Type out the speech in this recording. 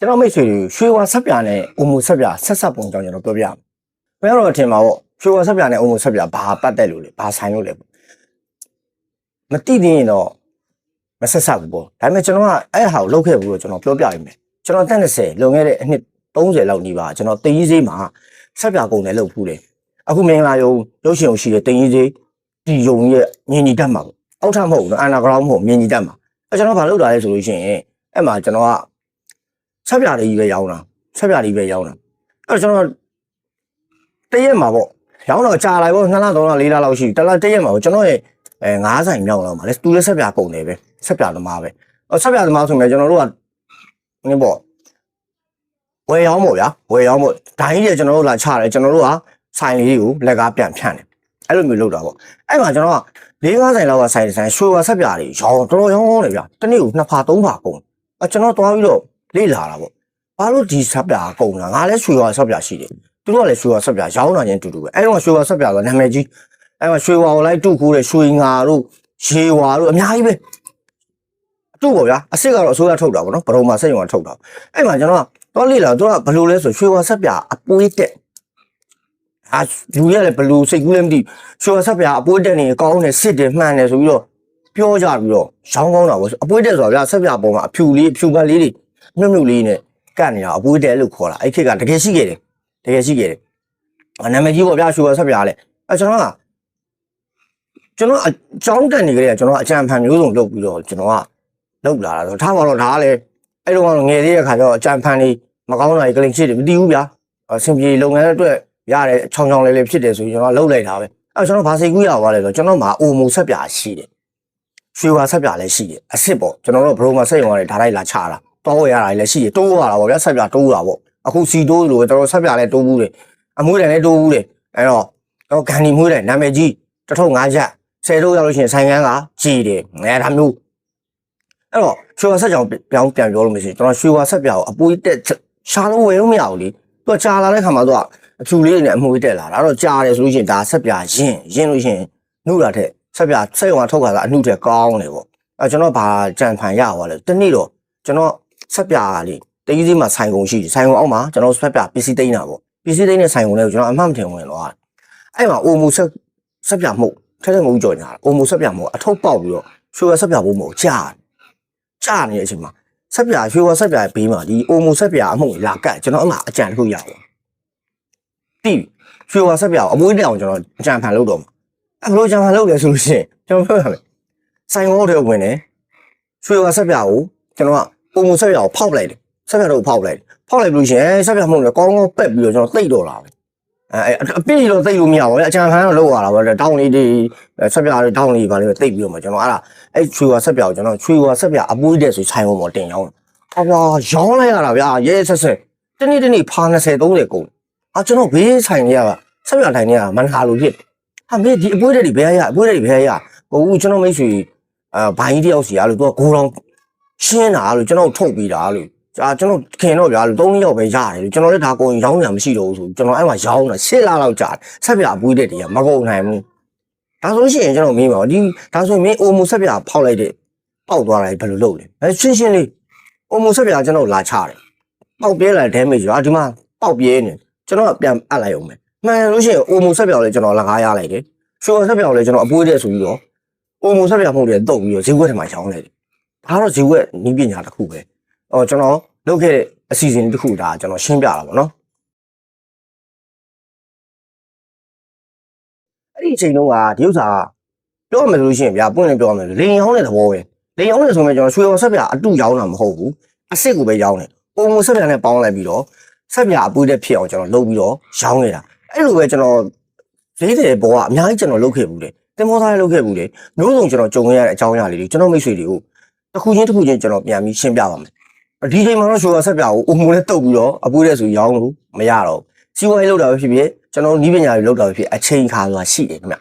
ကျွန်တော်မိတ်ဆွေတွေရွှေဝါဆက်ပြာနဲ့အုံမူဆက်ပြာဆက်ဆက်ပုံကြောင့်ကျွန်တော်ပြောပြမယ်။ဘယ်တော့ထင်မှာပေါ့ရွှေဝါဆက်ပြာနဲ့အုံမူဆက်ပြာဘာပတ်သက်လို့လဲဘာဆိုင်လို့လဲ။မတိသေးရင်တော့မဆက်ဆက်ဘူးပေါ့။ဒါပေမဲ့ကျွန်တော်ကအဲ့ဟာကိုလုပ်ခဲ့ဘူးလို့ကျွန်တော်ပြောပြရမယ်။ကျွန်တော်တက်20လွန်ခဲ့တဲ့အနှစ်30လောက်နေပါကျွန်တော်တင်ကြီးစေးမှာဆက်ပြာကုန်တယ်လုပ်ဖူးတယ်။အခုမင်္ဂလာရုံရုပ်ရှင်ကိုရှိတဲ့တင်ကြီးစေးဒီယုံရဲ့မြင်ညီတတ်မှာပေါ့။အောက်ထပ်မဟုတ်ဘူးနော်အန်နာဂရောင်းမဟုတ်မြင်ညီတတ်မှာ။အဲ့ကျွန်တော်ဘာလုပ်တာလဲဆိုလို့ရှိရင်အဲ့မှာကျွန်တော်ကဆက်ပြာလေးကြီးပဲရောင်းတာဆက်ပြာလေးပဲရောင်းတာအဲ့ကျွန်တော်တရက်မှာပေါ့ရောင်းတော့ကြာလိုက်ပေါ့2လ3လ4လလောက်ရှိတလားတရက်မှာပေါ့ကျွန်တော်ရဲ့9ဆိုင်မြောက်လောက်မှာလဲသူလည်းဆက်ပြာကုန်တယ်ပဲဆက်ပြာသမားပဲဆက်ပြာသမားဆိုရင်ကျွန်တော်တို့ကနည်းပေါ့ဝယ်ရောင်းပေါ့ဗျာဝယ်ရောင်းပေါ့ဒိုင်းကြီးကျွန်တော်တို့လာချတယ်ကျွန်တော်တို့ကဆိုင်လေးကိုလက်ကားပြန်ဖြန့်တယ်အဲ့လိုမျိုးလုပ်တာပေါ့အဲ့မှာကျွန်တော်က4-5ဆိုင်လောက်ကဆိုင်ရွှေဝါဆက်ပြာတွေရောင်းတော်တော်ရောင်းတယ်ဗျာတနေ့ကို2ဖာ3ဖာကုန်ကျွန်တော်သွားပြီးတော့လေ့လာတာပေါ့ဘာလို့ဒီဆက်ပြာကုန်တာငါလည်းရွှေဝါဆက်ပြာရှိတယ်သူတို့ကလည်းရွှေဝါဆက်ပြာရောင်းတာချင်းတူတူပဲအဲ့တော့ရွှေဝါဆက်ပြာဆိုနာမည်ကြီးအဲ့မှာရွှေဝါကိုလိုက်တုခိုးတဲ့ရွှေငါတို့ရေဝါတို့အများကြီးပဲအတုပေါ့ဗျာအစ်စ်ကတော့အစိုးရထုတ်တာပေါ့နော်ဘရုံမှာစက်ရုံကထုတ်တာအဲ့မှာကျွန်တော်ကတော့လေ့လာသူကဘယ်လိုလဲဆိုရွှေဝါဆက်ပြာအပွေးတက်လူရလည်းဘလူစိတ်ကူးလည်းမသိရွှေဝါဆက်ပြာအပွေးတက်နေကောင်းတယ်စစ်တယ်မှန်တယ်ဆိုပြီးတော့ပြောကြပြီးတော့ရောင်းကောင်းတာပေါ့အပွေးတက်ဆိုတာဗျာဆက်ပြာပုံမှာအဖြူလေးအဖြူပတ်လေးတွေမြုပ်မြုပ်လေးနဲ့ကတ်နေတာအပွေးတဲလို့ခေါ်တာအဲ့ခေတ်ကတကယ်ရှိခဲ့တယ်တကယ်ရှိခဲ့တယ်နာမည်ကြီးပေါ့ဗျာရွှေဝါဆက်ပြားလဲကျွန်တော်အကြောင်းတက်နေကြတဲ့ကျွန်တော်အကြံဖန်မျိုးစုံလုပ်ပြီးတော့ကျွန်တော်ကလုပ်လာတာဆိုထားပါတော့ဒါကလည်းအဲ့တော့ငယ်သေးတဲ့ခါကျတော့အကြံဖန်လေးမကောင်းတာကြီးကလင်ချစ်တယ်မသိဘူးဗျာအဆင်ပြေလုပ်ငန်းအတွက်ရတယ်ချောင်းချောင်းလေးလေးဖြစ်တယ်ဆိုရင်ကျွန်တော်လုပ်လိုက်တာပဲအဲ့ကျွန်တော်ဘာစိတ်ကူးရသွားလဲဆိုတော့ကျွန်တော်မှာအိုမိုဆက်ပြားရှိတယ်ရွှေဝါဆက်ပြားလည်းရှိတယ်အစ်စ်ပေါ့ကျွန်တော်တို့ဘရိုမှာဆက်ရုံရတယ်ဒါလိုက်လာချတာတောဝယ်ရတာလည်းရှိတယ်တိုးရတာပေါ့ဗျာဆက်ပြတိုးတာပေါ့အခုစီတိုးလို့တော်တော်ဆက်ပြလည်းတိုးဘူးတယ်အမွှေးတယ်လည်းတိုးဘူးတယ်အဲ့တော့ဂန်ဒီမွှေးတယ်နာမည်ကြီး1500ချက်10တိုးရောက်လို့ရှိရင်ဆိုင်ကန်းကကြီးတယ်ငါဒါမျိုးအဲ့တော့ရွှေဝါဆက်ကြောင်ပြန်ပြောလို့မရှိကျွန်တော်ရွှေဝါဆက်ပြကိုအပွေးတက်ရှားလို့ဝယ်လို့မရဘူးလေသူကကြာလာတဲ့ခါမှာသူကအဖြူလေးနဲ့အမွှေးတက်လာတာအဲ့တော့ကြာတယ်ဆိုလို့ရှိရင်ဒါဆက်ပြရင်လို့ရှိရင်နှုတ်လာတဲ့ဆက်ပြဆက်ရုံကထုတ်ခါတာအနှုတ်တဲ့ကောင်းတယ်ပေါ့အဲ့ကျွန်တော်ဘာကြံဖန်ရသွားလဲတနေ့တော့ကျွန်တော်ဆက်ပြားလေးတကြီးစီမှာဆိုင်ကုန်ရှိတယ်ဆိုင်ကုန်အောက်မှာကျွန်တော်ဆက်ပြားပစ္စည်းသိမ်းတာပေါ့ပစ္စည်းသိမ်းတဲ့ဆိုင်ကုန်လေးကိုကျွန်တော်အမှတ်မထင်ဝင်တော့အဲ့မှာအိုမူဆက်ပြားမှုထက်တဲ့မဟုတ်ကြော်ညာအိုမူဆက်ပြားမှုအထုပ်ပေါက်ပြီးတော့ရွှေဝါဆက်ပြားဖို့မဟုတ်ကြာနေတဲ့အချိန်မှာဆက်ပြားရွှေဝါဆက်ပြားဘေးမှာဒီအိုမူဆက်ပြားအမှုလာကတ်ကျွန်တော်အမှအကြံတစ်ခုရအောင်တိရွှေဝါဆက်ပြားအမွှေးတက်အောင်ကျွန်တော်အကြံဖန်လုပ်တော့မှာအဲ့ဘလို့အကြံဖန်လုပ်လဲဆိုလို့ရှိရင်ကျွန်တော်ပြောရမယ်ဆိုင်ကုန်တွေဝင်တယ်ရွှေဝါဆက်ပြားကိုကျွန်တော်ကပုံမဆက်ပြားကိုဖောက်လိုက်တယ်ဆက်ပြားတော့ဖောက်လိုက်လို့ရှိရင်ဆက်ပြားမှုလည်းကောင်းကောင်းပက်ပြီးတော့ကျွန်တော်သိတော့လာပဲအပြည့်တော့သိလို့မရပါဘူးအကြံဖန်တော့လောက်ရတာပဲတောင်းလေးတွေဆက်ပြားတွေတောင်းလေးပါလေသိပြီးတော့မှကျွန်တော်အဲ့ချွေဝါဆက်ပြားကိုကျွန်တော်ချွေဝါဆက်ပြားအပွေးတဲ့ဆိုဆိုင်ကုန်ပေါ်တင်ရောင်းတာဗျာရောင်းလိုက်ရတာဗျာရဲဆက်တနေ့ဖာ20 30ကုန်ကျွန်တော်ဘေးဆိုင်ကြီးကဆက်ပြားထိုင်နေရမနာလို့ဖြစ်ဟာမေဒီအပွေးတဲ့တွေဘယ်ရအပွေးတဲ့တွေဘယ်ရဟိုကျွန်တော်မိတ်ဆွေဘိုင်းတယောက်စီအားလို့သူကဂိုးတော်ရှင်းတာလို့ကျွန်တော်ထုတ်ပြီးတာလို့ကျွန်တော်ခင်တော့ဗျာလို့3ယောက်ပဲရတယ်လို့ကျွန်တော်လည်းဒါကိုရောင်းရမရှိတော့ဘူးဆိုကျွန်တော်အဲ့မှာရောင်းတာ10လလောက်ကြာဆက်ပြအပွေးတဲ့တွေကမကုန်နိုင်ဘူးဒါဆိုရှင်ကျွန်တော်မင်းပါဒီဒါဆိုမင်းအိုမိုဆက်ပြဖောက်လိုက်တဲ့ပေါက်သွားတာဘယ်လိုလုပ်လဲရှင်းလေးအိုမိုဆက်ပြကျွန်တော်လာချတယ်ပေါက်ပြဲလာ damage ဒီမှာပေါက်ပြဲနေကျွန်တော်ပြန်အပ်လိုက်အောင်မယ်မှန်လို့ရှိရင်အိုမိုဆက်ပြလည်းကျွန်တော်လက်ကားရလိုက်တယ်ရွှေဆက်ပြလည်းကျွန်တော်အပွေးတဲ့ဆိုပြီးတော့အိုမိုဆက်ပြမှုတွေတုတ်ပြီးတော့ဈေးကွက်ထဲမှာရောင်းလိုက်တယ်ဒါတော့ဈေးကွက်နည်းပညာတစ်ခုပဲကျွန်တော်လုပ်ခဲ့တဲ့အစီအစဉ်တစ်ခုဒါကျွန်တော်ရှင်းပြတာပေါ့နော်အဲ့ဒီအချိန်တုန်းကဒီဥစ္စာပြောရမယ်လို့ရှိရင်ဗျာပွင့်နေပြောရမယ်လိန်ရောင်းတဲ့သဘောပဲလိန်ရောင်းတယ်ဆိုရင်ကျွန်တော်ရွှေရောဆက်ပြအတူရောင်းတာမဟုတ်ဘူးအစ်စ်ကိုပဲရောင်းတယ်အိုမိုဆက်ပြနဲ့ပေါင်းလိုက်ပြီးတော့ဆက်ပြအပွေးတဲ့ဖြစ်အောင်ကျွန်တော်လုပ်ပြီးတော့ရောင်းနေတာအဲ့လိုပဲကျွန်တော်ဈေးတွေဘောကအများကြီးကျွန်တော်လုပ်ခဲ့ဘူးလေတင်မောသားလည်းလုပ်ခဲ့ဘူးလေမျိုးစုံကျွန်တော်ကြုံခဲ့ရတဲ့အကြောင်းအရာလေးတွေကျွန်တော်မိတ်ဆွေတွေကိုတစ်ခုချင်းကျွန်တော်ပြန်ပြီးရှင်းပြပါမယ်ဒီချိန်မှာတော့ရွှေဝါဆက်ပြကိုအုံမိုးနဲ့တုတ်ပြီးတော့အပွေးတဲ့ဆိုရောင်းလို့မရတော့စီဝိုင်းလောက်တာပဲဖြစ်ဖြစ်ကျွန်တော်နီးပညာတွေလောက်တာပဲဖြစ်အချိန်ခါဆိုတာရှိတယ်ခင်ဗျ